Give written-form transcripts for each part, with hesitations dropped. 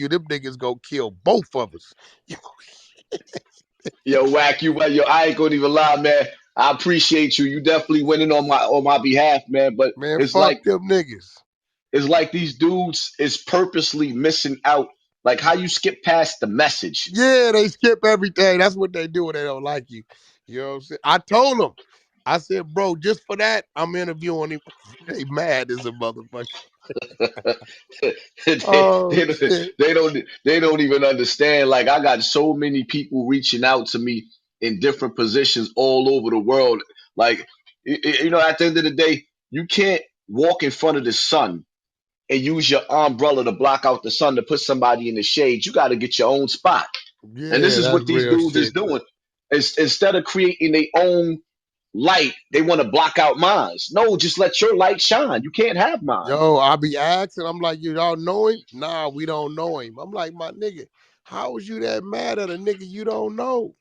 interview, them niggas gonna kill both of us. Yo, Wack, yo, I ain't gonna even lie, man. I appreciate you. You definitely winning on my behalf, man. But Man, fuck them niggas. it's like these dudes is purposely missing out. Like how you skip past the message. Yeah, they skip everything. That's what they do when they don't like you. You know what I'm saying? I told them. I said, bro, just for that, I'm interviewing him. They mad as a motherfucker. they, Oh they, don't- shit. they don't even understand. Like I got so many people reaching out to me in different positions all over the world. Like you know, at the end of the day, you can't walk in front of the sun and use your umbrella to block out the sun to put somebody in the shade. You got to get your own spot. And this Yeah, is that's what these real dudes is shit. doing. Instead of creating their own light, they want to block out mines. No, just let your light shine. You can't have mine. Yo, I be asking, I'm like, you all know him? Nah, we don't know him. I'm like, my nigga, how was you that mad at a nigga you don't know?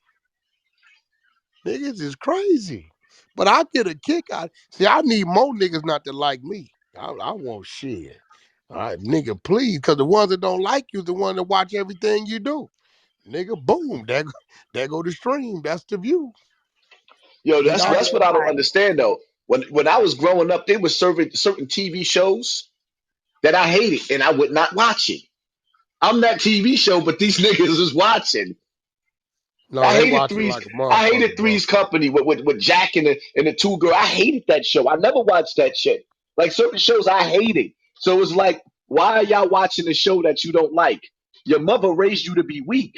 Niggas is crazy. But I get a kick out. See, I need more niggas not to like me. I want shit. All right, nigga, please, because the ones that don't like you, the one that watch everything you do. Nigga, boom, there go the stream. That's the view. Yo, See, That that's is what I don't right. understand though. When I was growing up, they were serving certain TV shows that I hated and I would not watch it. I'm that TV show, but these niggas is watching. no, I they hated watching Three's. like a I motherfucker, hated bro. Three's Company with Jack and the two girl. I hated that show. I never watched that shit. Like certain shows, I hated. So it's like, why are y'all watching a show that you don't like? Your mother raised you to be weak.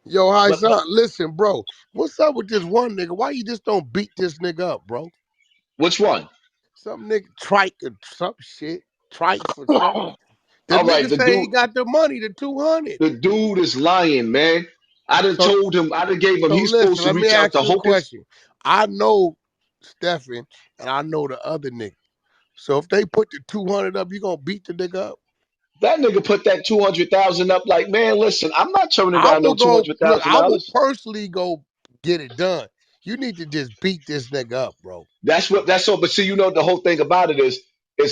Yo, hi But son, listen, bro. What's up with this one nigga? Why you just don't beat this nigga up, bro? which one? Some nigga trike or some shit. Trife or something. All The right, nigga say he got the money, the 200. the dude is lying, man. I done So told him. I done gave him. so He's supposed listen, to let me reach out ask to you a Hocus. question. I know Stephen and I know the other nigga. So if they put the 200 up, you gonna beat the nigga up? That nigga put that 200,000 up. Like, man, listen, I'm not turning I down no will two go hundred look, thousand I will dollars. personally go get it done. You need to just beat this nigga up, bro. That's what. That's all. But see, you know, the whole thing about it is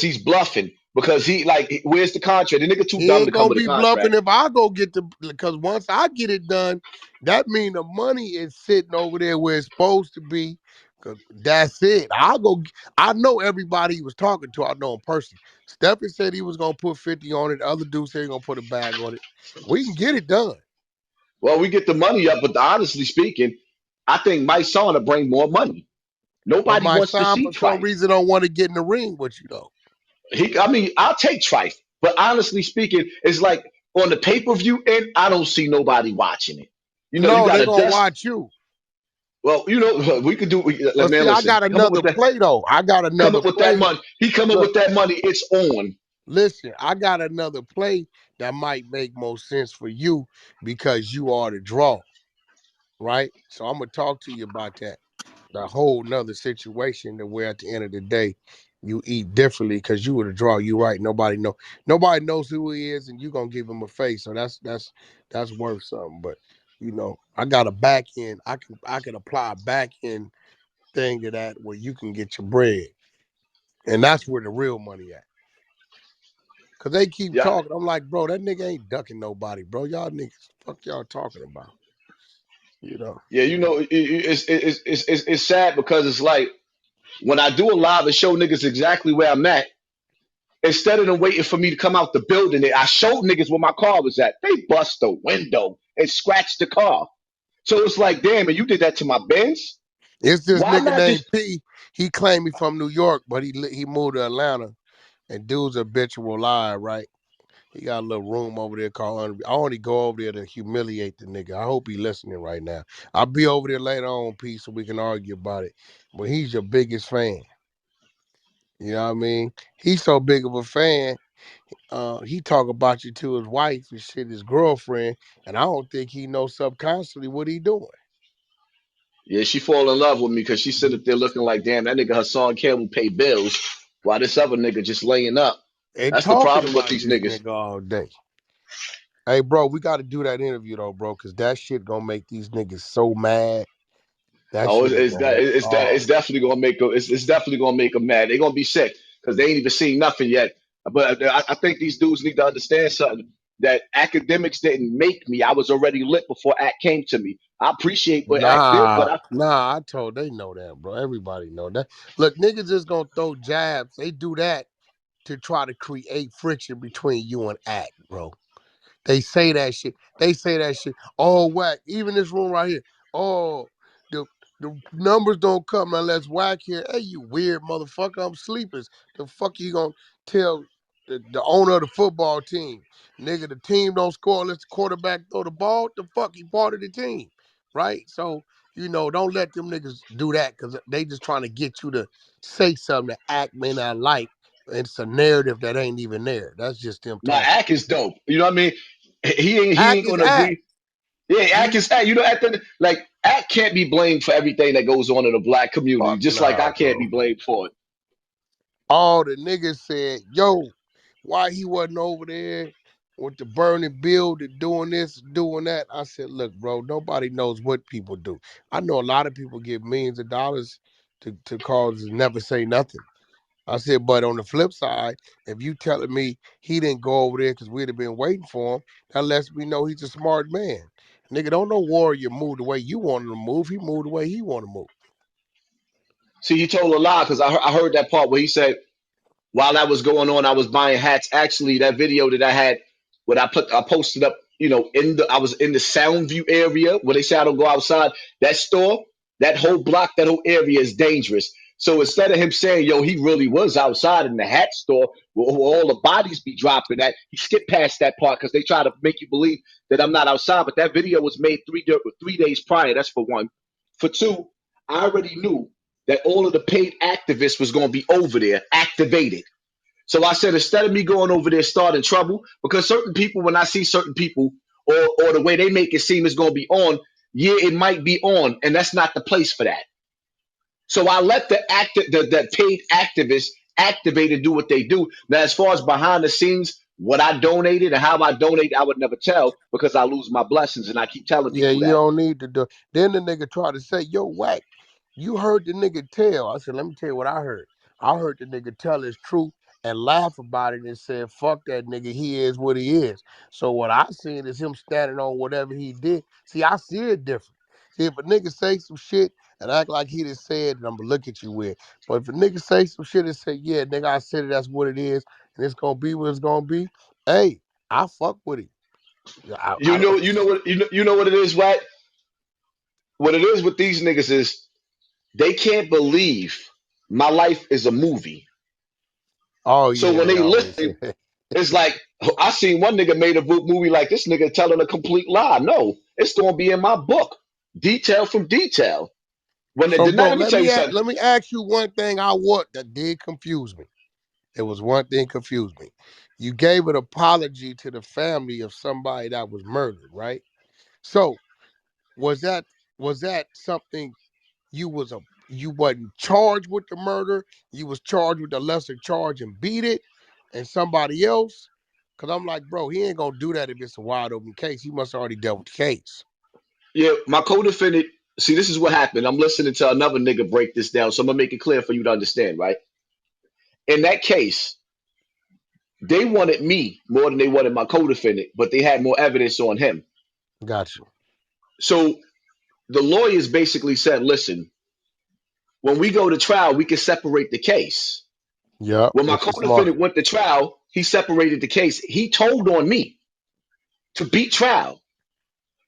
he's bluffing because he like, where's the contract? The nigga too He dumb to ain't come gonna with a be bluffing contract. if I go get the because once I get it done, that mean the money is sitting over there where it's supposed to be. Cause that's it. I know everybody he was talking to, I know in person. Stephen said he was gonna put 50 on it. The other dude said he gonna put a bag on it. We can get it done. Well, we get the money up, but honestly speaking, I think my son will bring more money. But Nobody my wants to son see for some Trife. reason don't want to get in the ring with you though. I mean, I'll take Trife, but honestly speaking, it's like on the pay per view end, I don't see nobody watching it. You know, you No, got they a gonna dust. watch you. Well, you know, we could do. But Man, see, I listen, got another play though. I got come another up with that play. money. He come up Look, with that money. It's on. listen, I got another play that might make more sense for you because you are the draw, right? So I'm gonna talk to you about that. The whole nother situation that where at the end of the day you eat differently because you were the draw. You right. Nobody knows who he is, and you gonna give him a face. So that's worth something. But I got a back end. I can apply a back end thing to that where you can get your bread. And that's where the real money at. Cause they keep Yeah, talking. I'm like, bro, that nigga ain't ducking nobody, bro. Y'all niggas, fuck y'all talking about. You know. yeah. You know, it's sad because it's like when I do a live and show niggas exactly where I'm at. Instead of them waiting for me to come out the building, I showed niggas where my car was at. They bust the window and scratched the car. So it's like, damn, and you did that to my Benz? It's this Why nigga not named just P. He claimed he from New York, but he moved to Atlanta. And dude's habitual lie, right? He got a little room over there called. I only go over there to humiliate the nigga. I hope he listening right now. I'll be over there later on, P, so we can argue about it. But he's your biggest fan. You know what I mean? He's so big of a fan. He talk about you to his wife and shit, his girlfriend, and I don't think he knows subconsciously what he doing. yeah, she fall in love with me because she sit up there looking like, damn, that nigga Hassancampbell pay bills while this other nigga just laying up. And That's the talking problem with about these this niggas. nigga all day. Hey, bro, we got to do that interview though, bro, because that shit gonna make these niggas so mad. That Oh, shit is gonna. it's Oh, definitely gonna make it's definitely gonna make them mad. They're gonna be sick because they ain't even seen nothing yet. But I think these dudes need to understand something. that academics didn't make me. I was already lit before Act came to me. I appreciate what Act did, but Nah, nah, I told they know that, bro. Everybody know that. Look, niggas just gonna throw jabs. They do that to try to create friction between you and Act, bro. They say that shit. They say that shit. Oh, Wack. Even this room right here. Oh, the the numbers don't come unless Wack here. Hey, you weird motherfucker. I'm sleeping. The fuck you gonna tell the owner of the football team? Nigga, the team don't score unless the quarterback throw the ball. The fuck he part of the team. Right? So, don't let them niggas do that because they just trying to get you to say something that Act may not like. It's a narrative that ain't even there. That's just them my talking. Act is dope. You know what I mean? He Act ain't is gonna Act. agree. Yeah, Act He is Act. You know, like Act can't be blamed for everything that goes on in the black community, fuck just like nah, I can't bro. be blamed for it. All the niggas said, yo, why he wasn't over there with the burning building doing this, doing that. I said, look, bro, nobody knows what people do. I know a lot of people get millions of dollars to cause never say nothing. I said, but on the flip side, if you telling me he didn't go over there because we'd have been waiting for him, that lets me know he's a smart man. Nigga, don't no warrior move the way you want him to move. He moved the way he want to move. See, he told a lie because I heard that part where he said while that was going on, I was buying hats. Actually, that video that I had, when I posted up, I was in the Soundview area where they say I don't go outside. That store, that whole block, that whole area is dangerous. So instead of him saying, yo, he really was outside in the hat store where all the bodies be dropping at, he skipped past that part because they try to make you believe that I'm not outside. But that video was made 3 days prior. That's for one. For two, I already knew that all of the paid activists was going to be over there activated. So I said, instead of me going over there starting trouble, because certain people, when I see certain people or the way they make it seem it's going to be on, yeah, it might be on, and that's not the place for that. So I let the paid activists activate and do what they do. Now, as far as behind the scenes, what I donated and how I donate, I would never tell because I lose my blessings, and I keep telling Yeah, people you that. don't need to do. Then the nigga tried to say, yo, Wack, you heard the nigga tell. I said, let me tell you what I heard. I heard the nigga tell his truth and laugh about it and said, fuck that nigga, he is what he is. So what I seen is him standing on whatever he did. See, I see it different. See, if a nigga say some shit and act like he done said it, I'm gonna look at you weird. But if a nigga say some shit and say, yeah, nigga, I said it, that's what it is, and it's gonna be what it's gonna be, hey, I fuck with him. I don't. You know what it is, right? What it is with these niggas is they can't believe my life is a movie. Oh So yeah, when they they always listen, say that. it's like I seen one nigga made a movie like this nigga telling a complete lie. No, it's gonna be in my book, detail from detail. So, bro, Let me tell you something. let me ask you one thing. I what that did confuse me. It was one thing confused me. You gave an apology to the family of somebody that was murdered, right? So was that something you wasn't charged with the murder? You was charged with the lesser charge and beat it, and somebody else? Cause I'm like, bro, he ain't gonna do that if it's a wide open case. He must already dealt with the case. Yeah, my co-defendant. See, this is what happened. I'm listening to another nigga break this down, so I'm gonna make it clear for you to understand. Right? In that case, they wanted me more than they wanted my co-defendant, but they had more evidence on him. Got you. So the lawyers basically said, "Listen, when we go to trial, we can separate the case." Yep, When my which is smart. co-defendant went to trial, he separated the case. He told on me to beat trial,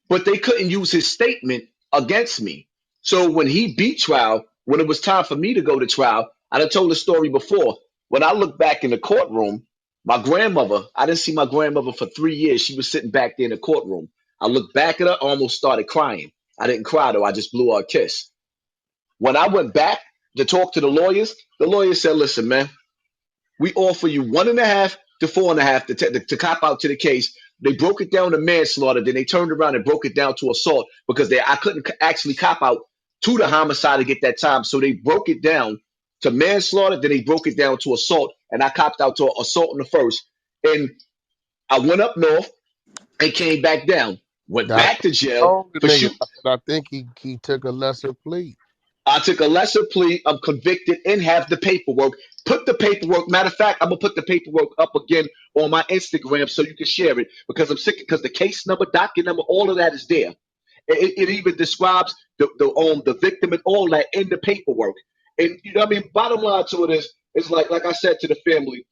but they couldn't use his statement against me. So when he beat trial, when it was time for me to go to trial, I done told the story before. When I look back in the courtroom, my grandmother, I didn't see my grandmother for 3 years. She was sitting back there in the courtroom. I looked back at her, almost started crying. I didn't cry though, I just blew her a kiss. When I went back to talk to the lawyers said, listen, man, we offer you 1.5 to 4.5 to cop out to the case. They broke it down to manslaughter. Then they turned around and broke it down to assault because I couldn't actually cop out to the homicide to get that time. So they broke it down to manslaughter. Then they broke it down to assault, and I copped out to assault in the first. And I went up north and came back down. Went That's back what to I jail told the for niggas. shoot. I said I think he took a lesser plea. I took a lesser plea. I'm convicted and have the paperwork. Put the paperwork. Matter of fact, I'm gonna put the paperwork up again on my Instagram so you can share it because I'm sick. Because the case number, docket number, all of that is there. It even describes the victim and all that in the paperwork. And you know what I mean. Bottom line to it is like I said to the family,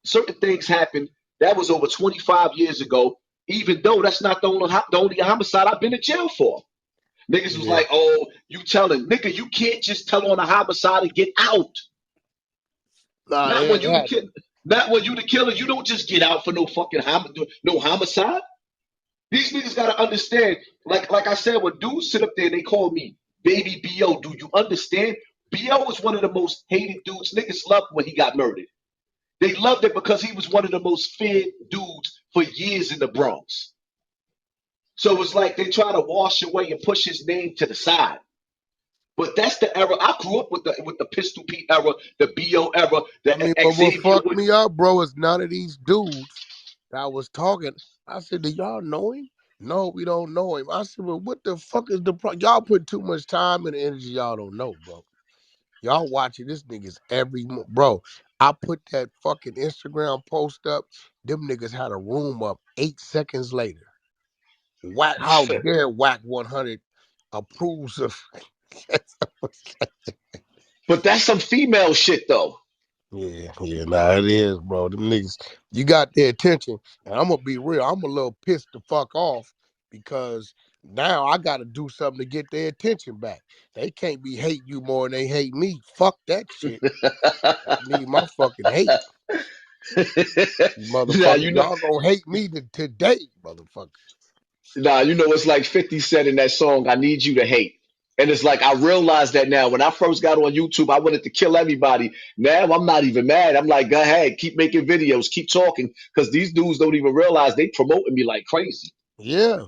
certain things happened that was over 25 years ago. Even though that's not the only homicide I've been in jail for. Niggas was Yeah. like, "Oh, you telling nigga, you can't just tell on a homicide and get out. Nah, Not when it you the happened. kid, not when you the killer. You don't just get out for no fucking no homicide. These niggas gotta understand. Like I said, when dudes sit up there, and they call me baby Bo. Do you understand? Bo was one of the most hated dudes. Niggas loved when he got murdered. They loved it because he was one of the most feared dudes for years in the Bronx. So it's like they try to wash away and push his name to the side. But that's the era. I grew up with the Pistol Pete era, the Bo era, I the mean, but what Xavier fucked Wood. me up, bro, is none of these dudes that was talking. I said, do y'all know him? No, we don't know him. I said, well, what the fuck is the problem? Y'all put too much time and energy y'all don't know, bro. Y'all watching this niggas bro. I put that fucking Instagram post up. Them niggas had a room up 8 seconds later. How dare Wack 100 approves of But that's some female shit though. Yeah, yeah, nah, it is, bro. Them niggas, you got their attention, and I'm gonna be real. I'm a little pissed the fuck off because now I got to do something to get their attention back. They can't be hate you more than they hate me. Fuck that shit. I need my fucking hate, you Now motherfuckers. you know. Y'all gonna hate me today, motherfucker. Nah, you know it's like 50 said in that song, I need you to hate. And it's like I realized that now. When I first got on YouTube, I wanted to kill everybody. Now I'm not even mad. I'm like, go ahead, keep making videos, keep talking, because these dudes don't even realize they promoting me like crazy. Yeah,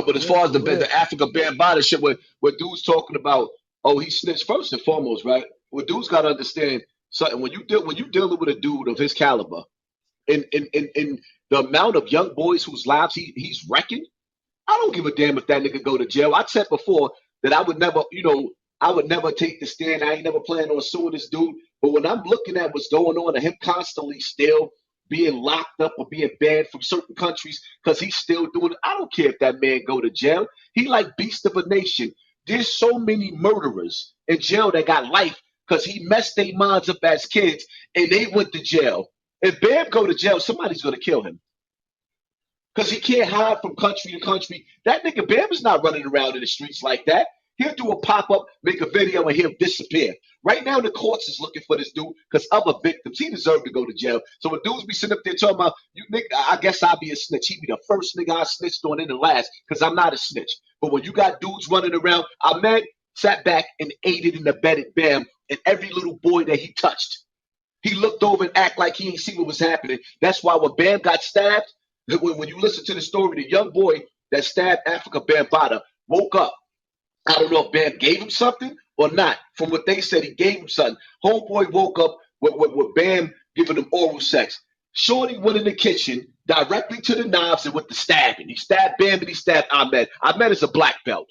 But as yeah, far as for the real. Africa Bambaataa shit, what dudes talking about, oh, he snitched first and foremost, right? What dudes got to understand something when you dealing with a dude of his caliber, and the amount of young boys whose lives he's wrecking. I don't give a damn if that nigga go to jail. I said before that I would never, I would never take the stand. I ain't never planning on suing this dude. But when I'm looking at what's going on and him constantly still being locked up or being banned from certain countries because he's still doing it, I don't care if that man go to jail. He like beast of a nation. There's so many murderers in jail that got life because he messed their minds up as kids and they went to jail. If Bam go to jail, somebody's gonna kill him because he can't hide from country to country. That nigga Bam is not running around in the streets like that. He'll do a pop up, make a video, and he'll disappear. Right now, the courts is looking for this dude because other victims. He deserved to go to jail. So when dudes be sitting up there talking about you, nigga, I guess I'll be a snitch. He be the first nigga I snitched on and the last because I'm not a snitch. But when you got dudes running around, Ahmed sat back and aided and abetted Bam and every little boy that he touched. He looked over and act like he ain't see what was happening. That's why when Bam got stabbed, when you listen to the story, the young boy that stabbed Africa Bambaataa woke up. I don't know if Bam gave him something or not. From what they said, he gave him something. Homeboy woke up with Bam giving him oral sex. Shorty went in the kitchen directly to the knives and with the stabbing. He stabbed Bam and he stabbed Ahmed. Ahmed is a black belt.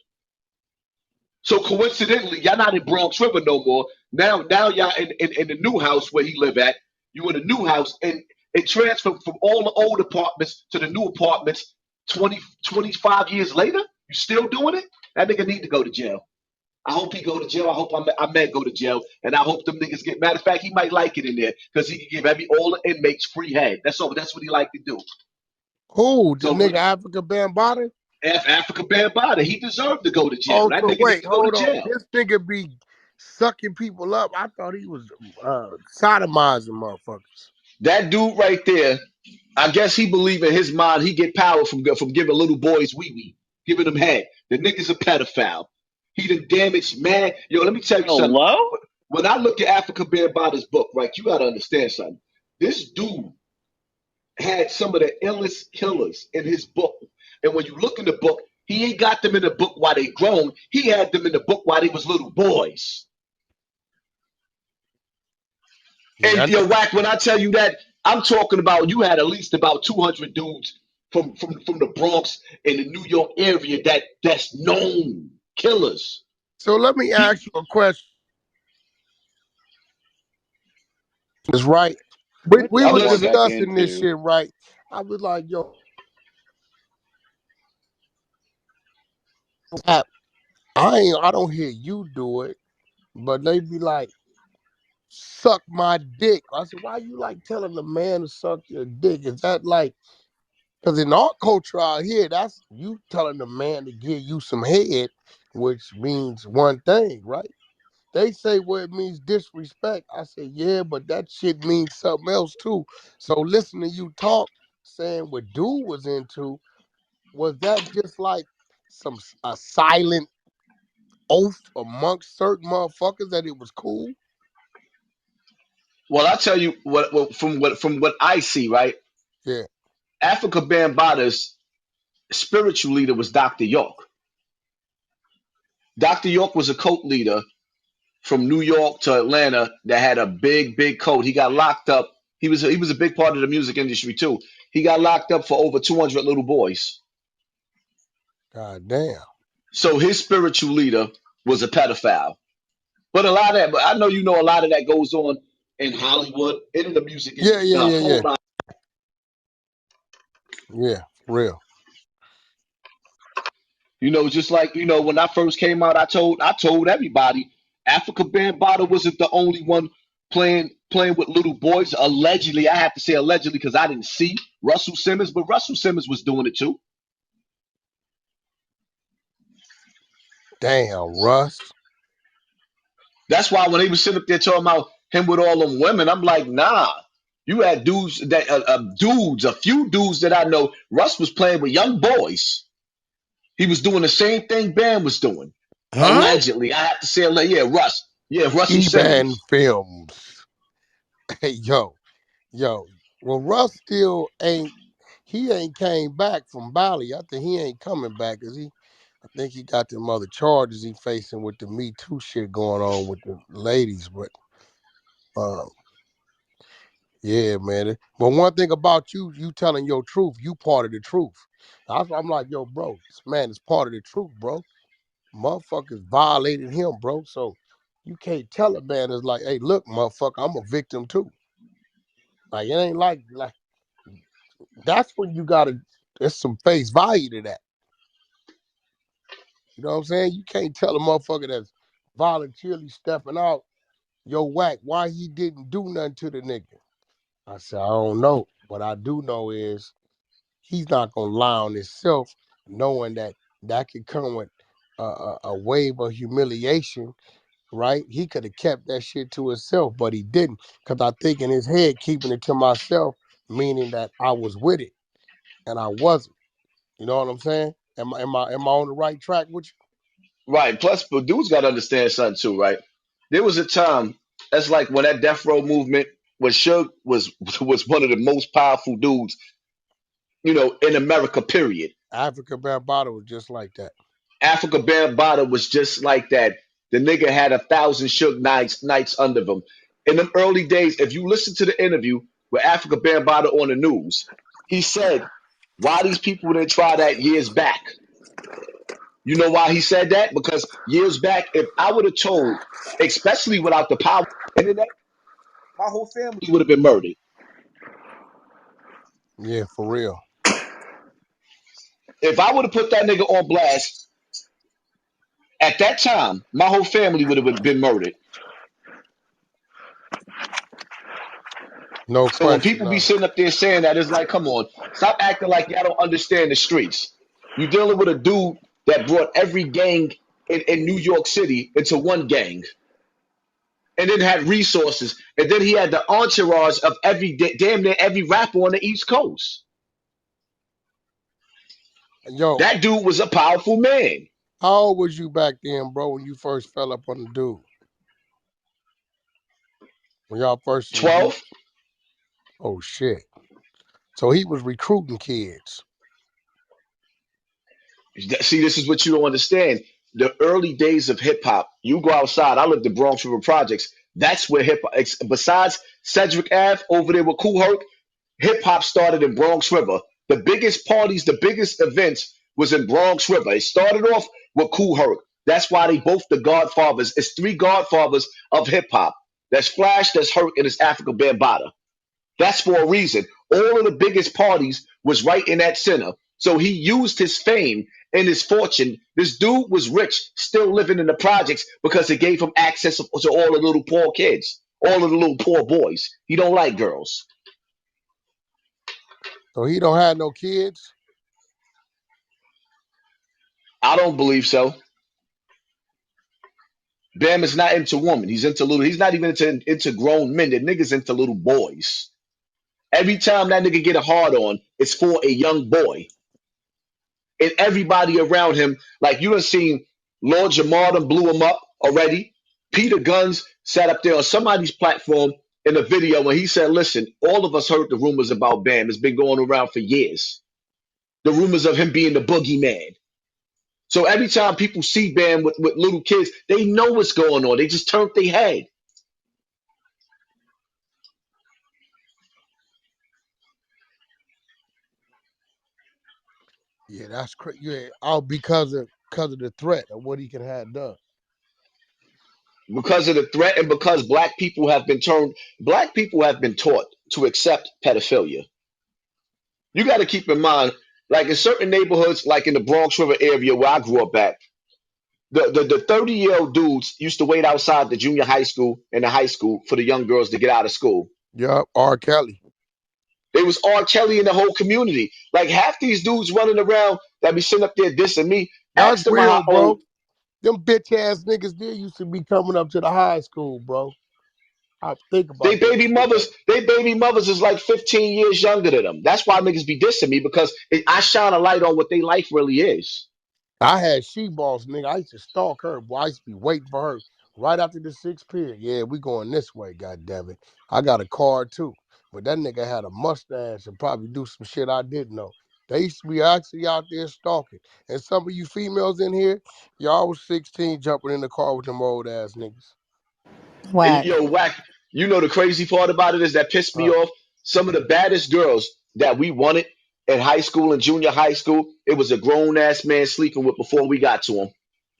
So coincidentally, y'all not in Bronx River no more. Now y'all in the new house where he live at. You in a new house and it transferred from all the old apartments to the new apartments 25 years later. You still doing it? That nigga need to go to jail. I hope he go to jail. I hope I may go to jail, and I hope them niggas get. Matter of fact, he might like it in there because he can give all the inmates free head. That's all. That's what he like to do. Who the So nigga Africa Bambaataa? Africa Bambaataa, he deserved to go to jail. Oh, That so nigga need wait, to go to hold on. jail. This nigga be sucking people up. I thought he was sodomizing motherfuckers. That dude right there, I guess he believe in his mind he get power from giving little boys wee wee, giving them head. The nigga's a pedophile. He done damaged man. Yo, let me tell you something. Hello? When I look at Africa Bambaataa's book, right, you gotta understand something. This dude had some of the illest killers in his book. And when you look in the book, he ain't got them in the book while they grown. He had them in the book while they was little boys. Yeah, And I know. yo, Wack, when I tell you that, I'm talking about you had at least about 200 dudes from the Bronx and the New York area that's known killers. So let me ask you a question. Is right. What We y'all I'm was going listening. back discussing this into? shit, right? I was like, yo, I don't hear you do it, but they be like, suck my dick. I said, why you like telling the man to suck your dick? Is that like, because in our culture out here, that's you telling the man to give you some head, which means one thing, right? They say, well, it means disrespect. I said, yeah, but that shit means something else too. So listening to you talk, saying what dude was into, was that just like a silent oath amongst certain motherfuckers that it was cool? Well, I tell you from what I see, right? Yeah, Africa Bambaata's spiritual leader was Dr. York. Dr. York was a cult leader from New York to Atlanta that had a big cult. He got locked up. He was a big part of the music industry too. He got locked up for over 200 little boys. god damn. So his spiritual leader was a pedophile. But a lot of that, but I know you know a lot of that goes on in Hollywood, in the music Yeah, industry. yeah, Now, a yeah, whole yeah, lot. yeah, real. Just like when I first came out, I told everybody Africa Bambaataa wasn't the only one playing with little boys. Allegedly, I have to say allegedly because I didn't see Russell Simmons, but Russell Simmons was doing it too. Damn, Russ. That's why when they was sitting up there talking about him with all them women, I'm like, nah. You had a few dudes that I know. Russ was playing with young boys. He was doing the same thing Bam was doing. Huh? Allegedly, I have to say, yeah, Russ, yeah, Russell Eban Simmons. Films. Hey, yo. Well, Russ still ain't. He ain't came back from Bali. I think he ain't coming back because I think he got them other charges he facing with the Me Too shit going on with the ladies. But um, yeah, man. But one thing about you, you telling your truth, you part of the truth. I'm like, yo, bro, this man is part of the truth, bro. Motherfuckers violated him, bro. So you can't tell a man is like, hey, look, motherfucker, I'm a victim too. Like it ain't like that's when you gotta. There's some face value to that. You know what I'm saying? You can't tell a motherfucker that's voluntarily stepping out, yo, whack, why he didn't do nothing to the nigga. I said, I don't know. What I do know is he's not gonna lie on himself, knowing that that could come with a wave of humiliation, right? He could have kept that shit to himself, but he didn't. Cause I think in his head, keeping it to myself, meaning that I was with it and I wasn't. You know what I'm saying? Am I on the right track with you? Right. Plus, but dudes got to understand something too, right? There was a time that's like when that death row movement when Suge was one of the most powerful dudes, in America. Period. Africa Bambaataa was just like that. Africa Bambaataa was just like that. The nigga had 1,000 Suge nights under him. In them early days, if you listen to the interview with Africa Bambaataa on the news, he said, "Why these people didn't try that years back?" You know why he said that? Because years back, if I would have told, especially without the power of the internet, my whole family would have been murdered. Yeah, for real. If I would have put that nigga on blast at that time, my whole family would have been murdered. No So when question people be of it. sitting up there saying that, it's like, come on, stop acting like y'all don't understand the streets. You dealing with a dude that brought every gang in New York City into one gang, and then had resources, and then he had the entourage of damn near every rapper on the East Coast. Yo, That dude was a powerful man. how old was you back then, bro, when you first fell up on the dude? When y'all first was getting 12. oh shit. So he was recruiting kids. See, this is what you don't understand. The early days of hip hop, you go outside. I lived in Bronx River Projects. That's where hip hop, besides Cedric Ave over there with Kool Herc, hip hop started in Bronx River. The biggest parties, the biggest events was in Bronx River. It started off with Kool Herc. That's why they both the godfathers. It's three godfathers of hip hop. That's Flash, that's Herc, and it's Africa Bambaataa. That's for a reason. All of the biggest parties was right in that center. So he used his fame and his fortune. This dude was rich, still living in the projects because it gave him access to all the little poor kids, all of the little poor boys. He don't like girls. So he don't have no kids. I don't believe so. Bam is not into women. He's into little. He's not even into grown men. The nigga's into little boys. Every time that nigga get a hard on, it's for a young boy. And everybody around him, like you done seen Lord Jamar done blew him up already. Petergunz sat up there on somebody's platform in a video when he said, listen, all of us heard the rumors about Bam. It's been going around for years. The rumors of him being the boogeyman. So every time people see Bam with little kids, they know what's going on. They just turned their head. Yeah, that's crazy. Yeah, all because of the threat of what he can have done. Because of the threat and because black people have been taught to accept pedophilia. You got to keep in mind, like in certain neighborhoods, like in the Bronx River area where I grew up at, the 30-year-old dudes used to wait outside the junior high school and the high school for the young girls to get out of school. Yup, R. Kelly. There was R. Kelly in the whole community. Like half these dudes running around that be sitting up there dissing me. That's Ask them how real, old bro. Them bitch ass niggas there used to be coming up to the high school, bro. I think they about that baby shit, mothers. man. They baby mothers is like 15 years younger than them. That's why niggas be dissing me because I shine a light on what their life really is. I had she boss, nigga. I used to stalk her, boy. I used to be waiting for her right after the sixth period. Yeah, we going this way, goddamn it. I got a car too. But that nigga had a mustache and probably do some shit I didn't know. They used to be actually out there stalking. And some of you females in here, y'all was 16 jumping in the car with them old ass niggas. And Whack. yo, Wack, you know the crazy part about it is that pissed me Huh. off. Some of the baddest girls that we wanted in high school and junior high school, it was a grown ass man sleeping with before we got to him.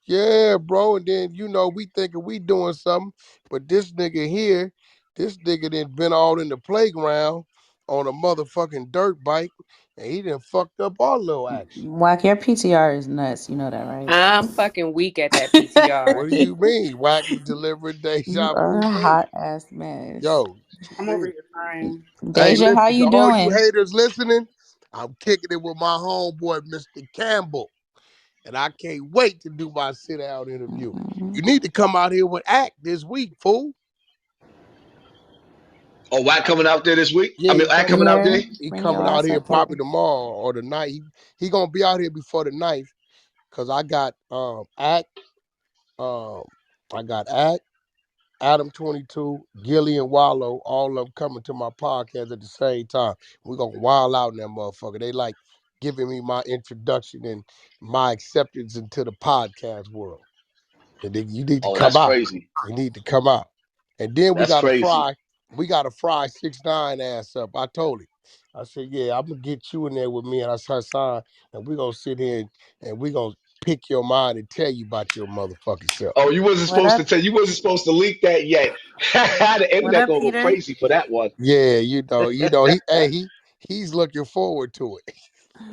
Yeah, bro. And then, we thinking we doing something, but this nigga here, this nigga done been all in the playground on a motherfucking dirt bike, and he done fucked up our little action. Whack, your PTR is nuts. You know that, right? I'm fucking weak at that PTR. What do you mean? Wack was delivering You deja are vu a baby. hot ass mess. Yo, I'm over here crying. hey, Deja, how listen, to you all you doing? haters listening, I'm kicking it with my homeboy, Mr. Campbell. And I can't wait to do my sit down interview. Mm-hmm. You need to come out here with Act this week, fool. Oh, Wack coming out there this week? Yeah, I mean, he Wack coming coming out. out Yeah, there? He bring your coming out ass here up probably here. tomorrow or the night. He gonna be out here before the ninth because um I got Act, Adam 22, Gilly and Wallow, all of them coming to my podcast at the same time. We're gonna wild out in that motherfucker. They like giving me my introduction and my acceptance into the podcast world. And then you need to Oh, come that's out. crazy. You need to come out. And then That's crazy. we gotta fry 6ix9ine ass up. I told him. I said, yeah, I'm gonna get you in there with me and I said, son, and we're gonna sit here and we're gonna pick your mind and tell you about your motherfucking self. Oh, you wasn't What supposed to up? tell. You wasn't supposed to leak that yet. The What internet up, gonna go Peter? crazy for that one. Yeah, he's looking forward to it.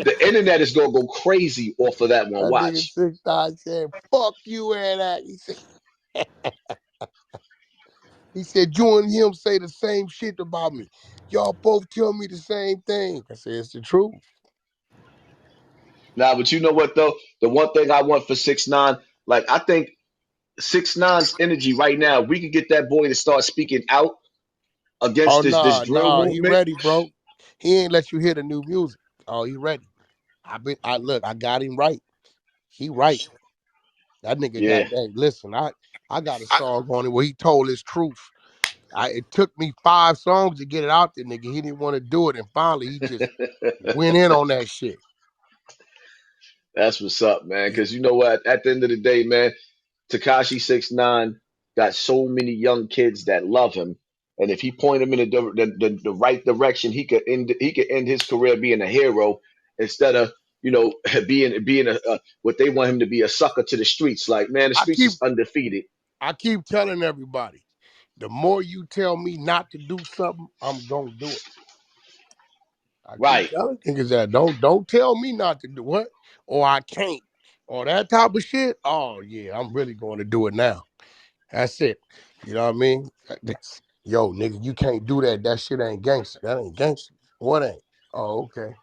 The internet is gonna go crazy off of that one. That nigga Watch. 6ix9ine said, fuck you and that. He said, you and him say the same shit about me. Y'all both tell me the same thing. I said, it's the truth. Nah, but you know what though? The one thing I want for 6ix9ine, like I think 6ix9ine's energy right now, if we could get that boy to start speaking out Oh against this nah, drill nah, he movement. ready, bro. He ain't let you hear the new music. Oh, he ready. I got him right. He right. That nigga Yeah. got that. Listen, I got a song on it where he told his truth. It took me 5 songs to get it out there, nigga. He didn't want to do it, and finally he just went in on that shit. That's what's up, man. He, Because you know what? At the end of the day, man, Takashi 6ix9ine got so many young kids that love him, and if he point him in the right direction, he could end his career being a hero instead of being a what they want him to be, a sucker to the streets. Like, man, the I streets keep is undefeated. I keep telling everybody, the more you tell me not to do something, I'm gonna do it. I keep Right. telling niggas that don't tell me not to do what or I can't or that type of shit. Oh yeah, I'm really going to do it now. That's it. You know what I mean? Yo, nigga, you can't do that. That shit ain't gangster. That ain't gangster. What ain't? Oh, okay.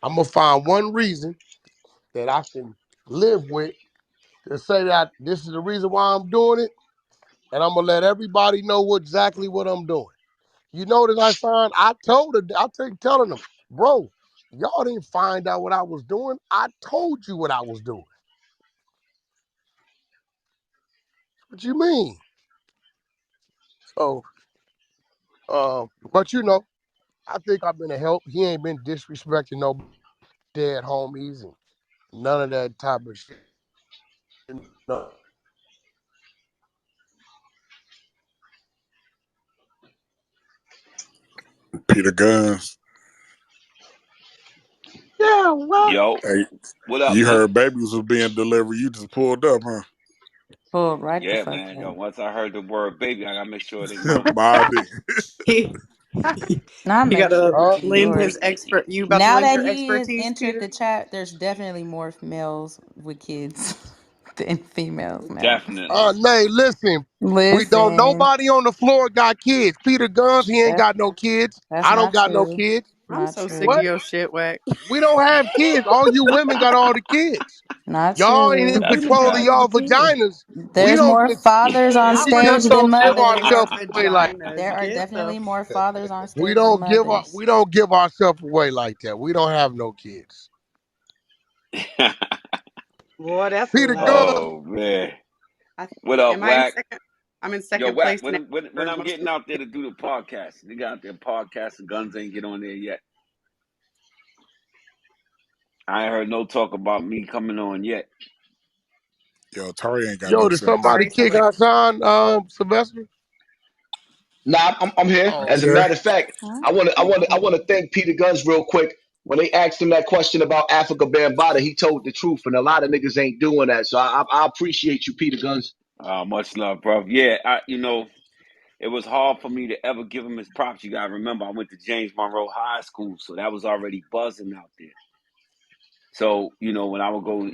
I'm gonna find one reason that I can live with to say that this is the reason why I'm doing it, and I'm gonna let everybody know exactly what I'm doing. You notice I signed. I told her. I keep telling them, bro, y'all didn't find out what I was doing. I told you what I was doing. What you mean? So, but I think I've been a help. He ain't been disrespecting no dead homies and none of that type of shit. No. Petergunz. Yeah, what? Yo, Hey, what up, you man? heard babies was being delivered. You just pulled up, huh? Pull right the Yeah, fuck man. Yo, up. once I heard the word baby, I gotta make sure they mine. Body. He Not he got make to sure Huh? it's lend yours. his expert. You about to Now lend that your he is expertise, entered Peter? the chat, there's definitely more males with kids than females now. Definitely. Nay, listen. We don't. Listen, Nobody on the floor got kids. Petergunz, he ain't that got no kids. that's I don't not got no true. kids. I'm Not so sick of true. What? your shit, Wack. We don't have kids. All you women got all the kids. Not Y'all ain't true. in That's a control of fact. y'all vaginas. We There's don't more get. fathers on Not We one stage of just than don't give our mothers. ourselves away like. There vaginas. are Get the definitely more fathers on We stage than don't give up. mothers. We don't give ourselves away like that. We don't have no kids. boy. That's a Peter lie. Gunn. Oh man. I, What up, am I in Wack? second? I'm in Yo, second Wack, place when now. I'm when Or I'm one of getting out there to do the podcast, they got out there podcasting, guns ain't get on there yet. I ain't heard no talk about me coming on yet. Yo, Tori ain't got Yo, no did sense. somebody Sorry, kick select. Hassan, Sylvester? Nah, I'm here. Oh, As a okay. matter of fact, Huh? I want to thank Peter Guns real quick. When they asked him that question about Africa Bambaataa, he told the truth, and a lot of niggas ain't doing that. So I appreciate you, Peter Guns. Much love, bro. Yeah, it was hard for me to ever give him his props. You gotta remember, I went to James Monroe High School, so that was already buzzing out there. So, when I would go,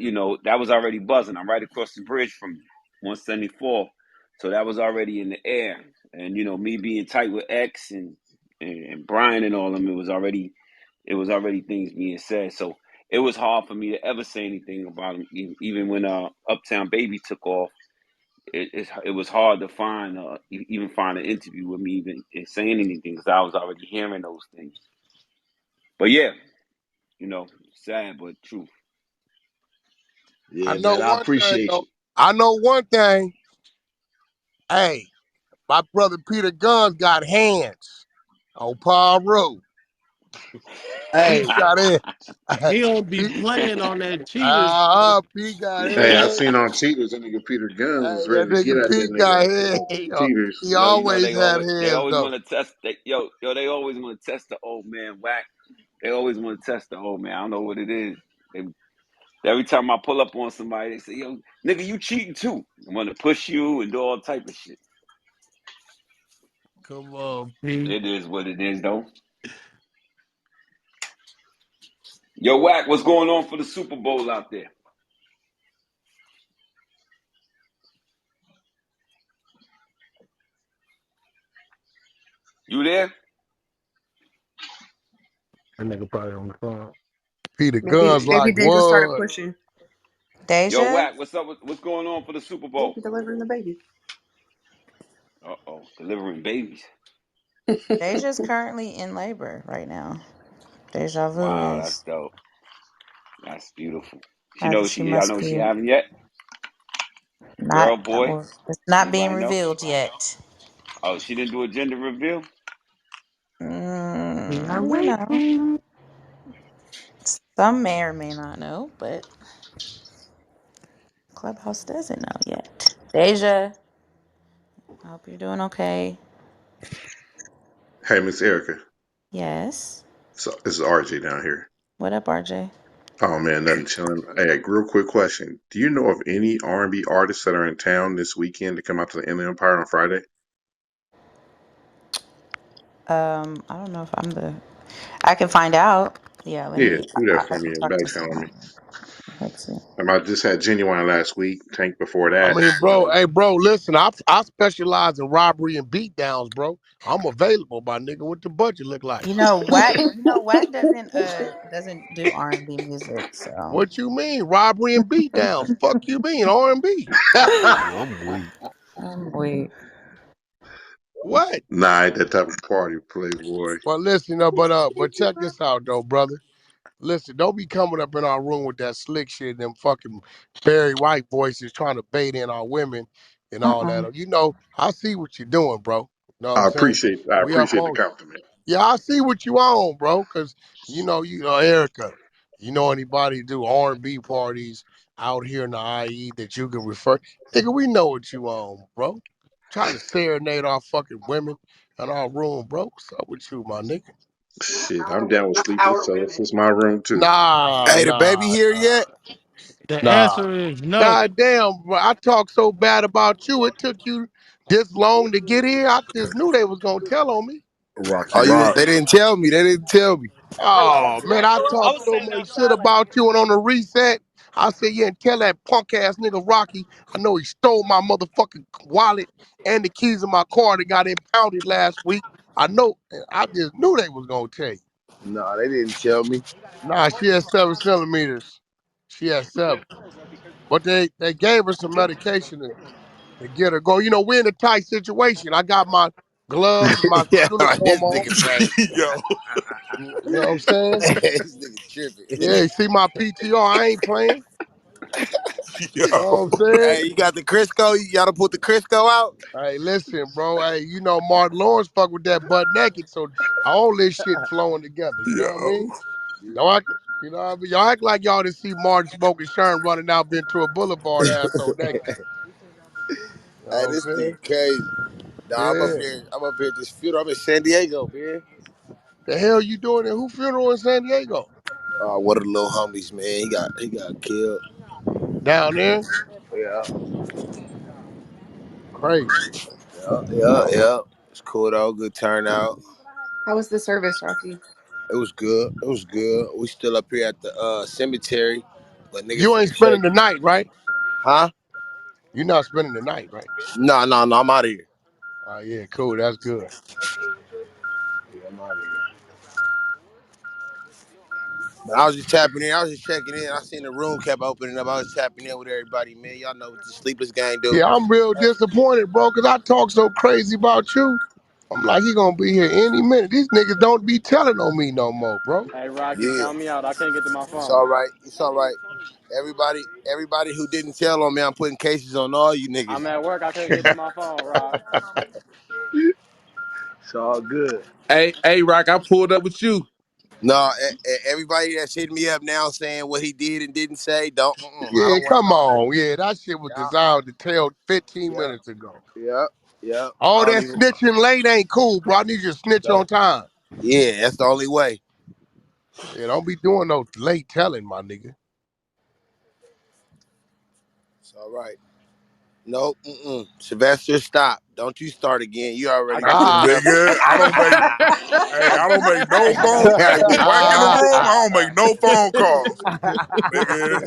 that was already buzzing. I'm right across the bridge from you, 174. So that was already in the air. And, me being tight with X and Brian and all of them, it was already things being said. So it was hard for me to ever say anything about him. Even when Uptown Baby took off, it was hard to find, even find an interview with me even saying anything because I was already hearing those things. But yeah, sad but true. I Yeah, know man, I one thing appreciate though. you. I know one thing. Hey, my brother Peter Guns got hands on Paul Road. He Hey, got in. he don't be He, playing on that cheaters. Pete got Hey, I hands. seen on Cheaters that nigga Peter Guns was Hey, that ready to get nigga at that Pete got nigga hands. on Cheaters. He They always had always hands want though. to test. They always want to test the old man Whack. They always want to test the old man. I don't know what it is. Every time I pull up on somebody, they say, "Yo, nigga, you cheating too?" I want to push you and do all type of shit. Come on, Pete. It is what it is, though. Yo, Whack, what's going on for the Super Bowl out there? You there? That nigga probably on the phone. Peter Maybe Guns maybe like Deja started what? pushing. Yo, Deja? Whack, what's up? What's going on for the Super Bowl? Maybe delivering the baby. Delivering babies. Deja's currently in labor right now. Deja vu Wow, that's is. dope. That's beautiful. She knows She y'all must know she be having yet? not. Girl, boy? Well, it's not being Anybody know? revealed yet. Oh, she didn't do a gender reveal? We are No. waiting. Some may or may not know, but Clubhouse doesn't know yet. Deja, I hope you're doing okay. Hey, Miss Erica. Yes. So this is RJ down here. What up, RJ? Oh man, nothing chilling. Hey, real quick question: do you know of any R&B artists that are in town this weekend to come out to the Inland Empire on Friday? I don't know if I'm the. I can find out. Yeah, let Yeah, me. do that I for me can and talk back to channel me. someone. Let's see. I just had Genuine last week. Tank before I that. mean, bro, hey, bro, listen, I specialize in robbery and beatdowns, bro. I'm available, my nigga. What the budget look like? Wack. Wack doesn't do R&B music. So What you mean, robbery and beatdowns? Fuck you mean R&B? Yeah, I'm weak. wait. What? Nah, ain't that type of party, playboy. Well, listen, but check this out though, brother. Listen, don't be coming up in our room with that slick shit, them fucking Barry White voices trying to bait in our women and all Uh-uh. that. You know, I see what you're doing, bro. You know what I'm I saying? appreciate I We up appreciate the on you. compliment. Yeah, I see what you on, bro. Cause you know, Erica. You know anybody do R&B parties out here in the IE that you can refer? Nigga, we know what you on, bro. Trying to serenade our fucking women in our room, bro. What's up with you, my nigga? Shit, I'm down with sleepless, Our so this women. is my room too. Nah, Hey, the baby nah, here nah, yet? The nah. answer is no. God damn, bro. I talked so bad about you. It took you this long to get here. I just knew they was gonna tell on me. Rocky Oh, Rock. they didn't tell me. They didn't tell me. Oh man, I talked so much shit about you and on the reset. I said, yeah, and tell that punk ass nigga Rocky. I know he stole my motherfucking wallet and the keys of my car that got impounded last week. I know. I just knew they was gonna tell you. No, they didn't tell me. Nah, she had 7 centimeters. She had 7, but they gave her some medication to get her going. You know, we're in a tight situation. I got my gloves and my Yeah, uniform this on. nigga crazy. Yo. You know what I'm saying? This nigga tripping. Yeah, you see my PTR, I ain't playing. Yo. You know what I'm saying? Hey, you got the Crisco? You gotta put the Crisco out? Hey, listen, bro. Hey, you know Martin Lawrence fuck with that butt naked, so all this shit flowing together. You know what I Yo. mean? Y'all act, you know what I mean? Y'all act like y'all didn't see Martin smoking Sherm running out Ventura Boulevard asshole naked. You know Hey, what I'm this saying? nigga crazy. Nah, I'm up Yeah. here. I'm up here at this funeral. I'm in San Diego, man. The hell you doing at who funeral in San Diego? One of the little homies, man. He got killed. Down there? Yeah, Crazy. yeah. It's cool though. Good turnout. How was the service, Rocky? It was good. It was good. We still up here at the cemetery, but niggas You ain't finna spending shake. the night, right? Huh? You're not spending the night, right? No. I'm out of here. Oh yeah, cool. That's good. Yeah, I'm out of here. But I was just tapping in. I was just checking in. I seen the room kept opening up. I was tapping in with everybody, man. Y'all know what the sleepless gang do. Yeah, I'm real disappointed, bro, because I talk so crazy about you. I'm like, he gonna be here any minute. These niggas don't be telling on me no more, bro. Hey, Rocky, Yeah, count me out. I can't get to my it's phone. all right. It's all right. Everybody who didn't tell on me, I'm putting cases on all you I'm niggas. at work. I can't get to my phone, Rock. It's all good. Hey, Rock, I pulled up with you. No, everybody that's hitting me up now saying what he did and didn't say, I Yeah, don't want come all that. on. Yeah, that shit was Yeah, designed to tell 15 yeah, minutes ago. yeah, yeah. I All don't that even. snitching late ain't cool, bro. I need you to snitch on Don't. time. Yeah, that's the only way. Yeah, don't be doing no late telling, my nigga. It's all right. Nope. Sylvester, stop. Don't you start again. You I already got put you. enough on Nigga, me. I don't make hey, I don't make no phone hey, when Wack in the room, I don't make no phone calls. Nigga.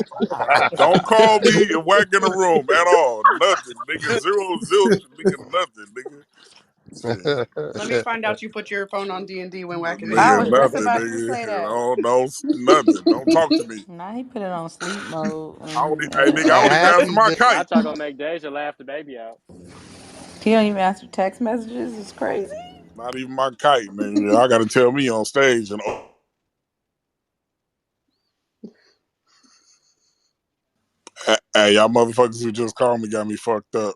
Don't call me if Wack in the room at all. Nothing, nigga. Zero zilch, nigga, nothing, nigga. Shit. Let me find out you put your phone on D&D when Wack is in I Nigga, was here. just nothing, about to nigga. say that. No, nothing. Don't talk to me. Nah, he put it on sleep mode I when don't he hey nigga, I That don't even answer happens. my Not kite. y'all gonna make Deja laugh the baby out. he don't even answer text messages. It's crazy. Not even my kite, nigga. I gotta tell me on stage and hey, y'all motherfuckers who just called me got me fucked up.